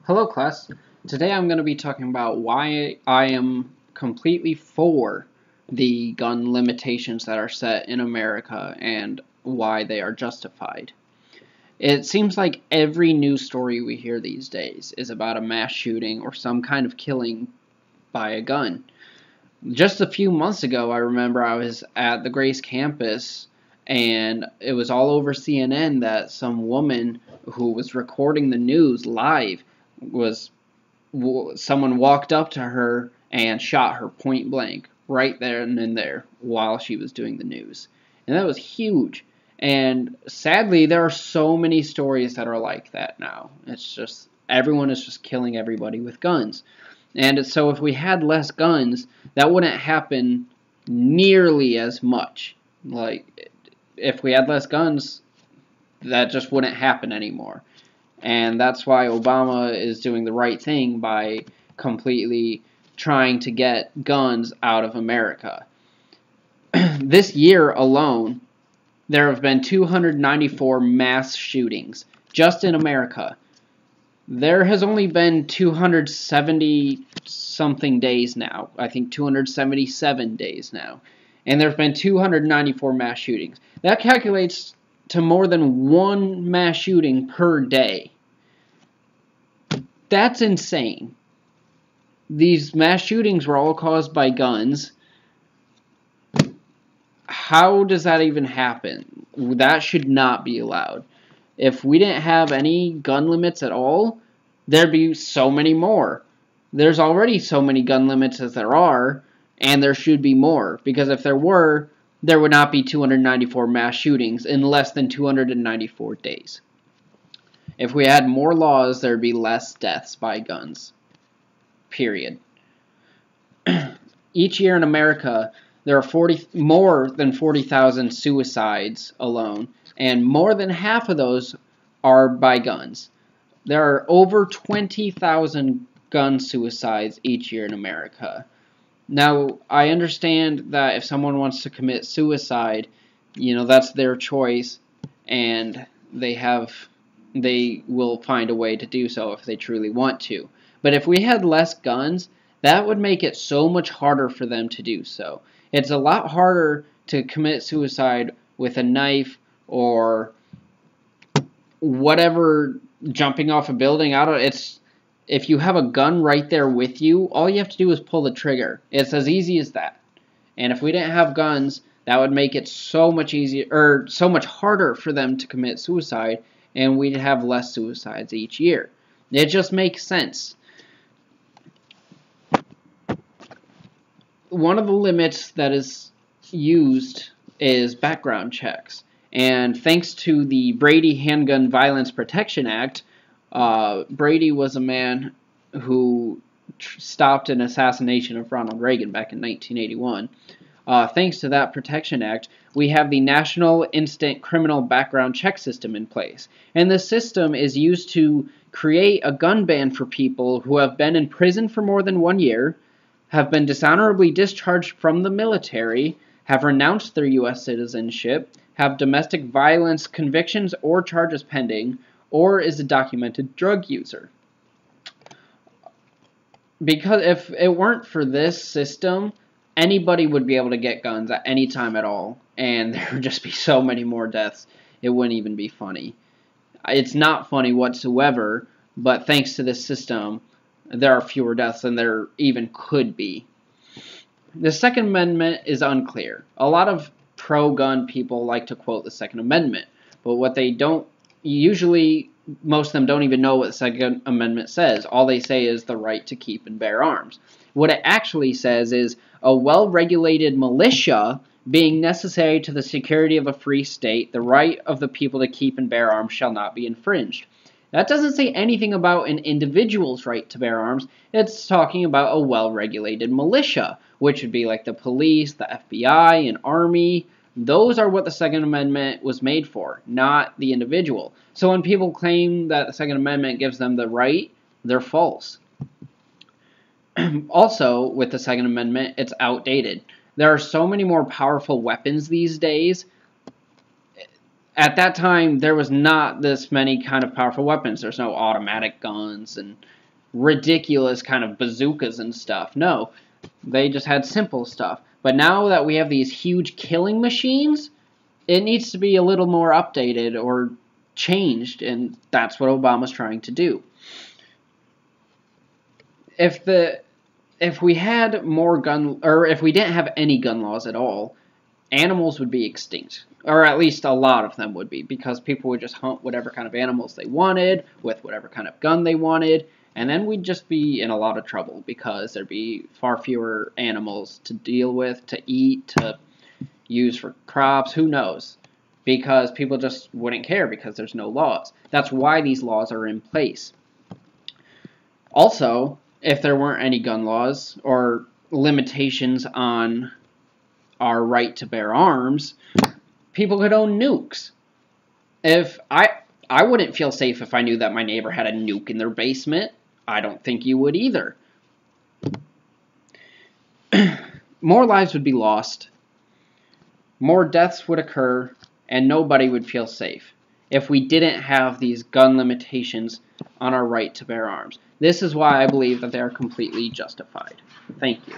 Hello class. Today I'm going to be talking about why I am completely for the gun limitations that are set in America and why they are justified. It seems like every news story we hear these days is about a mass shooting or some kind of killing by a gun. Just a few months ago, I remember I was at the Grace campus and it was all over CNN that some woman who was recording the news live was someone walked up to her and shot her point blank right there and then there while she was doing the news. And that was huge. And sadly, there are so many stories that are like that now. It's just everyone is just killing everybody with guns. And so if we had less guns, that wouldn't happen nearly as much. Like, if we had less guns, that just wouldn't happen anymore. And that's why Obama is doing the right thing by completely trying to get guns out of America. This year alone, there have been 294 mass shootings just in America. There has only been 270 something days now. I think 277 days now. And there have been 294 mass shootings. That calculates to more than one mass shooting per day. That's insane. These mass shootings were all caused by guns. How does that even happen? That should not be allowed. If we didn't have any gun limits at all, there'd be so many more. There's already so many gun limits as there are, and there should be more. Because if there were, there would not be 294 mass shootings in less than 294 days. If we had more laws, there would be less deaths by guns. Period. Each year in America, there are more than 40,000 suicides alone, and more than half of those are by guns. There are over 20,000 gun suicides each year in America. Now, I understand that if someone wants to commit suicide, that's their choice, and they will find a way to do so if they truly want to. But if we had less guns, that would make it so much harder for them to do so. It's a lot harder to commit suicide with a knife or whatever, jumping off a building. If you have a gun right there with you, all you have to do is pull the trigger. It's as easy as that. And if we didn't have guns, that would make it so much easier, or so much harder for them to commit suicide, and we'd have less suicides each year. It just makes sense. One of the limits that is used is background checks. And thanks to the Brady Handgun Violence Protection Act, Brady was a man who stopped an assassination of Ronald Reagan back in 1981. Thanks to that Protection Act, we have the National Instant Criminal Background Check System in place. And this system is used to create a gun ban for people who have been in prison for more than 1 year, have been dishonorably discharged from the military, have renounced their U.S. citizenship, have domestic violence convictions or charges pending, or is a documented drug user. Because if it weren't for this system, anybody would be able to get guns at any time at all, and there would just be so many more deaths, it wouldn't even be funny. It's not funny whatsoever, but thanks to this system, there are fewer deaths than there even could be. The Second Amendment is unclear. A lot of pro-gun people like to quote the Second Amendment, but what they don't, usually most of them don't even know what the Second Amendment says. All they say is the right to keep and bear arms. What it actually says is a well-regulated militia being necessary to the security of a free state, the right of the people to keep and bear arms shall not be infringed. That doesn't say anything about an individual's right to bear arms. It's talking about a well-regulated militia, which would be like the police, the FBI, and army. Those are what the Second Amendment was made for, not the individual. So when people claim that the Second Amendment gives them the right, they're false. Also, with the Second Amendment, it's outdated. There are so many more powerful weapons these days. at that time, there was not this many kind of powerful weapons. There's no automatic guns and ridiculous kind of bazookas and stuff. No, they just had simple stuff. But now that we have these huge killing machines, it needs to be a little more updated or changed, and that's what Obama's trying to do. If we had more gun, or if we didn't have any gun laws at all, animals would be extinct. Or at least a lot of them would be, because people would just hunt whatever kind of animals they wanted, with whatever kind of gun they wanted, and then we'd just be in a lot of trouble, because there'd be far fewer animals to deal with, to eat, to use for crops, who knows? Because people just wouldn't care, because there's no laws. That's why these laws are in place. Also, if there weren't any gun laws, or limitations on our right to bear arms, people could own nukes. If I wouldn't feel safe if I knew that my neighbor had a nuke in their basement. I don't think you would either. More lives would be lost. More deaths would occur, and nobody would feel safe if we didn't have these gun limitations on our right to bear arms. This is why I believe that they are completely justified. Thank you.